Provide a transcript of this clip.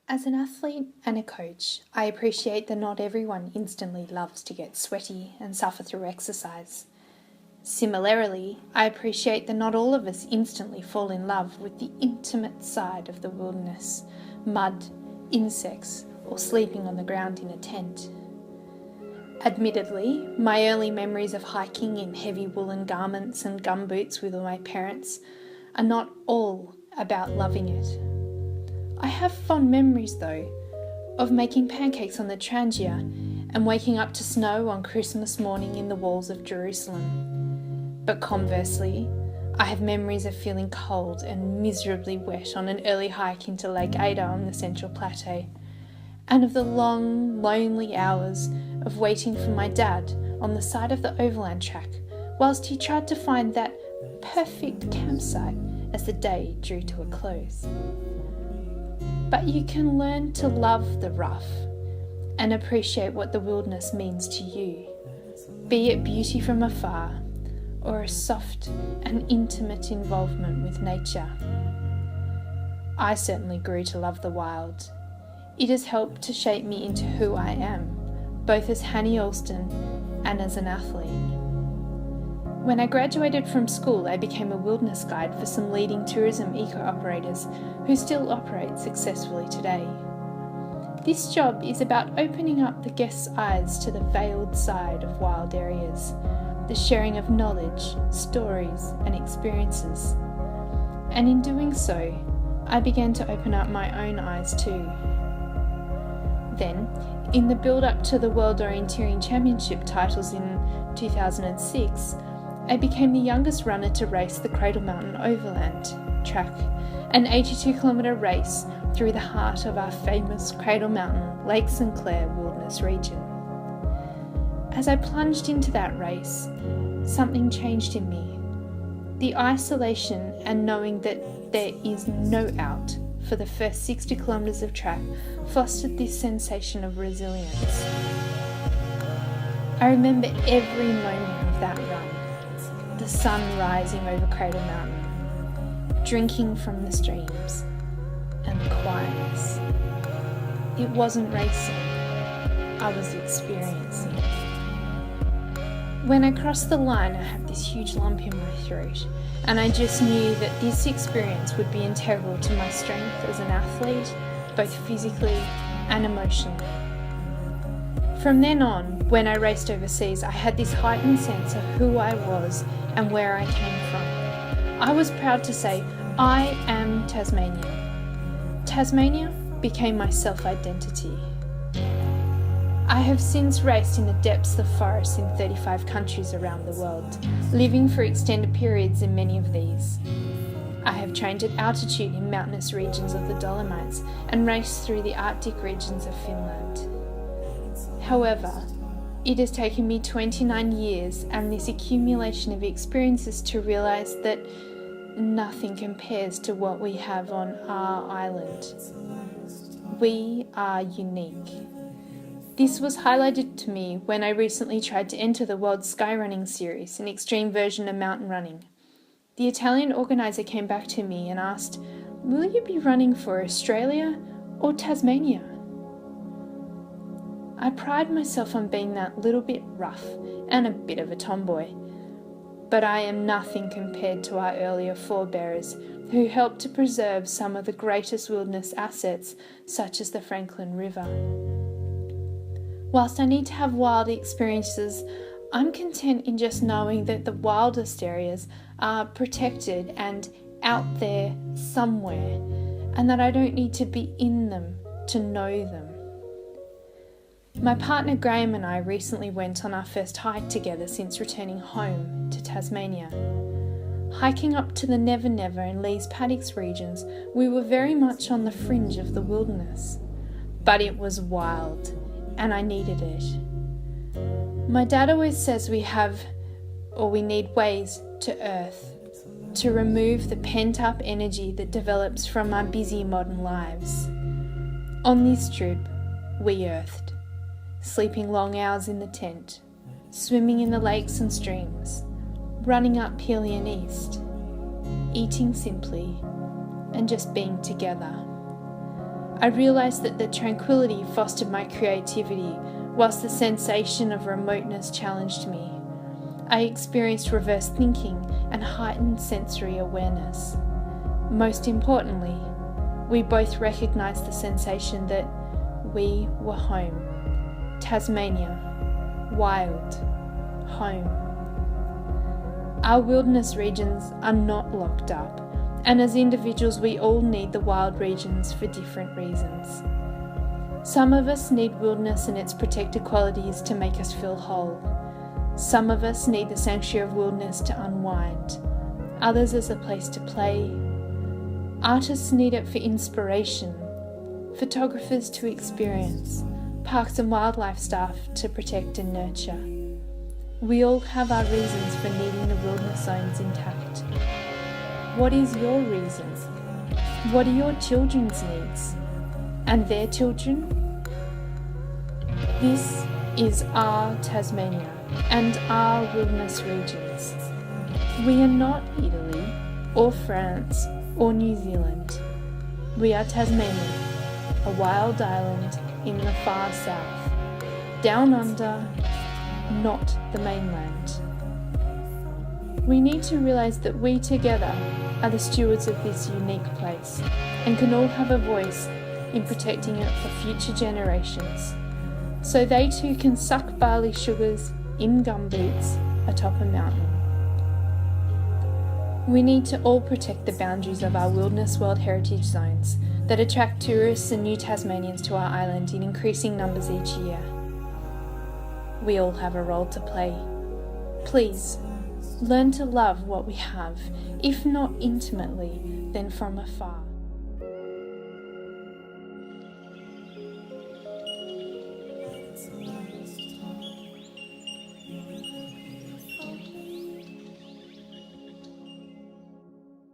As an athlete and a coach, I appreciate that not everyone instantly loves to get sweaty and suffer through exercise. Similarly, I appreciate that not all of us instantly fall in love with the intimate side of the wilderness, mud, insects, or sleeping on the ground in a tent. Admittedly, my early memories of hiking in heavy woolen garments and gumboots with my parents are not all about loving it. I have fond memories, though, of making pancakes on the Trangia and waking up to snow on Christmas morning in the walls of Jerusalem. But conversely, I have memories of feeling cold and miserably wet on an early hike into Lake Ada on the Central Plateau, and of the long, lonely hours of waiting for my dad on the side of the overland track whilst he tried to find that perfect campsite as the day drew to a close. But you can learn to love the rough and appreciate what the wilderness means to you, be it beauty from afar or a soft and intimate involvement with nature. I certainly grew to love the wild. It has helped to shape me into who I am, both as Hanny Allston and as an athlete. When I graduated from school, I became a wilderness guide for some leading tourism eco-operators who still operate successfully today. This job is about opening up the guests' eyes to the veiled side of wild areas, the sharing of knowledge, stories, and experiences. And in doing so, I began to open up my own eyes too. Then, in the build-up to the World Orienteering Championship titles in 2006, I became the youngest runner to race the Cradle Mountain Overland track, an 82-kilometre race through the heart of our famous Cradle Mountain, Lake St Clair wilderness region. As I plunged into that race, something changed in me. The isolation and knowing that there is no out for the first 60 kilometres of track fostered this sensation of resilience. I remember every moment of that run. The sun rising over Cradle Mountain, drinking from the streams, and the quietness. It wasn't racing, I was experiencing. When I crossed the line, I had this huge lump in my throat, and I just knew that this experience would be integral to my strength as an athlete, both physically and emotionally. From then on, when I raced overseas, I had this heightened sense of who I was and where I came from. I was proud to say, I am Tasmanian. Tasmania became my self-identity. I have since raced in the depths of forests in 35 countries around the world, living for extended periods in many of these. I have trained at altitude in mountainous regions of the Dolomites and raced through the Arctic regions of Finland. However, it has taken me 29 years and this accumulation of experiences to realise that nothing compares to what we have on our island. We are unique. This was highlighted to me when I recently tried to enter the World Skyrunning Series, an extreme version of mountain running. The Italian organiser came back to me and asked, "Will you be running for Australia or Tasmania?" I pride myself on being that little bit rough and a bit of a tomboy, but I am nothing compared to our earlier forebears who helped to preserve some of the greatest wilderness assets, such as the Franklin River. Whilst I need to have wild experiences, I'm content in just knowing that the wildest areas are protected and out there somewhere, and that I don't need to be in them to know them. My partner Graham and I recently went on our first hike together since returning home to Tasmania. Hiking up to the Never Never and Lee's Paddocks regions, we were very much on the fringe of the wilderness. But it was wild, and I needed it. My dad always says we need ways to earth, to remove the pent-up energy that develops from our busy modern lives. On this trip, we earthed, sleeping long hours in the tent, swimming in the lakes and streams, running up Pelion East, eating simply, and just being together. I realised that the tranquility fostered my creativity, whilst the sensation of remoteness challenged me. I experienced reverse thinking and heightened sensory awareness. Most importantly, we both recognised the sensation that we were home. Tasmania, wild, home. Our wilderness regions are not locked up, and as individuals we all need the wild regions for different reasons. Some of us need wilderness and its protected qualities to make us feel whole. Some of us need the sanctuary of wilderness to unwind, others as a place to play. Artists need it for inspiration, photographers to experience, parks and wildlife staff to protect and nurture. We all have our reasons for needing the wilderness zones intact. What is your reason? What are your children's needs? And their children? This is our Tasmania and our wilderness regions. We are not Italy or France or New Zealand. We are Tasmania, a wild island in the far south, down under, not the mainland. We need to realise that we together are the stewards of this unique place and can all have a voice in protecting it for future generations, so they too can suck barley sugars in gumboots atop a mountain. We need to all protect the boundaries of our wilderness World Heritage Zones that attract tourists and new Tasmanians to our island in increasing numbers each year. We all have a role to play. Please, learn to love what we have, if not intimately, then from afar.